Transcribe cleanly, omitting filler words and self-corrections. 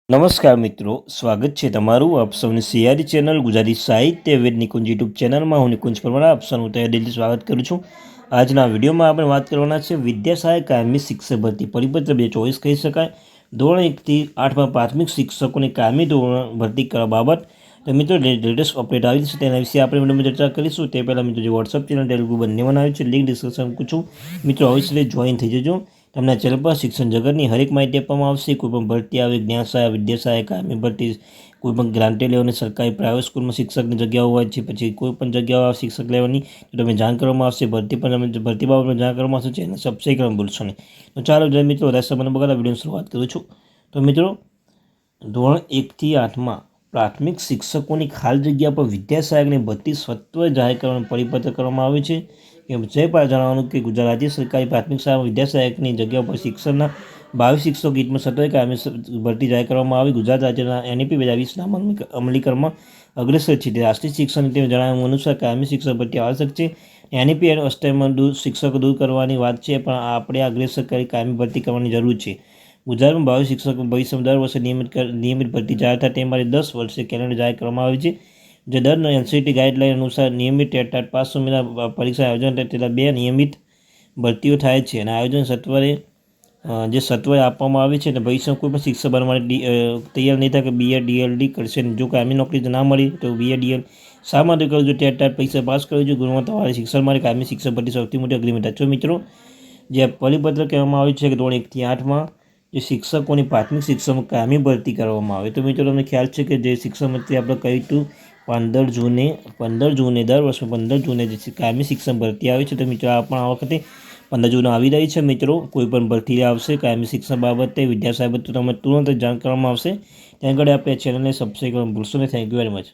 નમસ્કાર મિત્રો, સ્વાગત છે તમારું આપ સૌની સિયારી ચેનલ ગુજરાતી સાહિત્ય વેદ નિકુંજ યુટ્યુબ ચેનલમાં. હું નિકુંજ પરમાર આપ સૌનું દિલથી સ્વાગત કરું છું. આજના વિડીયોમાં આપણે વાત કરવાના છે વિદ્યા સહાયક કાયમી શિક્ષક ભરતી પરિપત્ર 2024 કહી શકાય. ધોરણ 1 થી 8માં પ્રાથમિક શિક્ષકોની કાયમી ધોરણ ભરતી કરવા બાબત તો મિત્રો લેટેસ્ટ અપડેટ આવી છે, તેના વિશે આપણે વિડીયોમાં ચર્ચા કરીશું. તે પહેલાં મિત્રો જે વોટ્સઅપ ચેનલ ટેલિગ્રામ બંને બનાવ્યું છે, લિંક ડિસ્ક્રિપ્શન મૂકું છું. મિત્રો અવશ્ય જોઈન થઈ જજો. તમને આ ચેનલ પર શિક્ષણ જગતની હરેક માહિતી આપવામાં આવશે. કોઈપણ ભરતી આવે, જ્ઞાન સહાય, વિદ્યા સહાય, કાયમી ભરતી, કોઈપણ ગ્રાન્ટેડ લેવાની સરકારી પ્રાઇવેટ સ્કૂલમાં શિક્ષકની જગ્યાઓ હોય છે, પછી કોઈપણ જગ્યાઓ શિક્ષક લેવાની તો તમે જાણ કરવામાં આવશે. ભરતી પણ તમે ભરતી બાબતમાં જાણ કરવામાં આવશે. ચેનલ સબસ્ક્રાઈબ કરવાનું ભૂલશો નહીં. તો ચાલો જોઈએ મિત્રો, વધારે સમય બગાડતા વિડીયોની શરૂઆત કરું છું. તો મિત્રો ધોરણ 1 થી 8માં પ્રાથમિક શિક્ષકોની ખાલી જગ્યા પર વિદ્યા સહાયકની ભરતી સત્વરે જાહેર કરવાનું પરિપત્ર કરવામાં આવ્યું છે. જે પર જણાવવાનું કે ગુજરાત રાજ્ય સરકારી પ્રાથમિક શાળામાં વિદ્યા સહાયકની જગ્યા પર શિક્ષણના 22 શિક્ષકો ગીતમાં સત્વરે કાયમી ભરતી જાહેર કરવામાં આવી. ગુજરાત રાજ્યના NEP 2020ના અમલીકરણમાં અગ્રેસર છે. રાષ્ટ્રીય શિક્ષણ નીતિમાં જણાવ્યા અનુસાર કાયમી શિક્ષક ભરતી આવશ્યક છે. NEP અષ્ટમાં શિક્ષકો દૂર કરવાની વાત છે, પણ આપણે અગ્રેસર કરી કાયમી ભરતી કરવાની જરૂર છે. ગુજરાતમાં 22 શિક્ષકો ભવિષ્યમાં દર વર્ષે નિયમિત ભરતી જાહેર થાય તે માટે 10 વર્ષે કેલેન્ડર જાહેર કરવામાં આવે છે. જે દર NCERT ગાઈડલાઇન અનુસાર નિયમિત ટેટ પાસ ઉમેદવાર પરીક્ષા આયોજન થાય તેના 2 નિયમિત ભરતીઓ થાય છે, અને આયોજન સત્વરે આપવામાં આવે છે. અને ભવિષ્યમાં કોઈ પણ શિક્ષક બનવા માટે તૈયાર નહીં થાય કે BEd DLD કરશે. જો કાયમી નોકરી ના મળી તો BEd DLD શા માટે કરવું જોઈએ? ટેટ પરીક્ષા પાસ કરવી જોઈએ. ગુણવત્તાવાળી શિક્ષણ માટે કાયમી શિક્ષક ભરતી સૌથી મોટી અગ્રિમતા છે. મિત્રો જે પરિપત્ર કહેવામાં આવ્યું છે કે ધોરણ 1 થી 8માં જે શિક્ષકોની પ્રાથમિક શિક્ષણમાં કાયમી ભરતી કરવામાં આવે. તો મિત્રો તમને ખ્યાલ છે કે જે શિક્ષણ મંત્રી આપણે કહ્યું હતું 15 જૂને દર વર્ષે 15 જૂને જે કાયમી શિક્ષણ ભરતી આવે છે. તો મિત્રો આ પણ આ વખતે 15 જૂન આવી રહી છે. મિત્રો કોઈ પણ ભરતી આવશે કાયમી શિક્ષણ બાબતે વિદ્યા સહાયક તો તમને તુરંત જાણ કરવામાં આવશે. ત્યાં આગળ આપણે ચેનલને સબસ્ક્રાઈબ કરવાનું ભૂલશો નહીં. Thank you very much.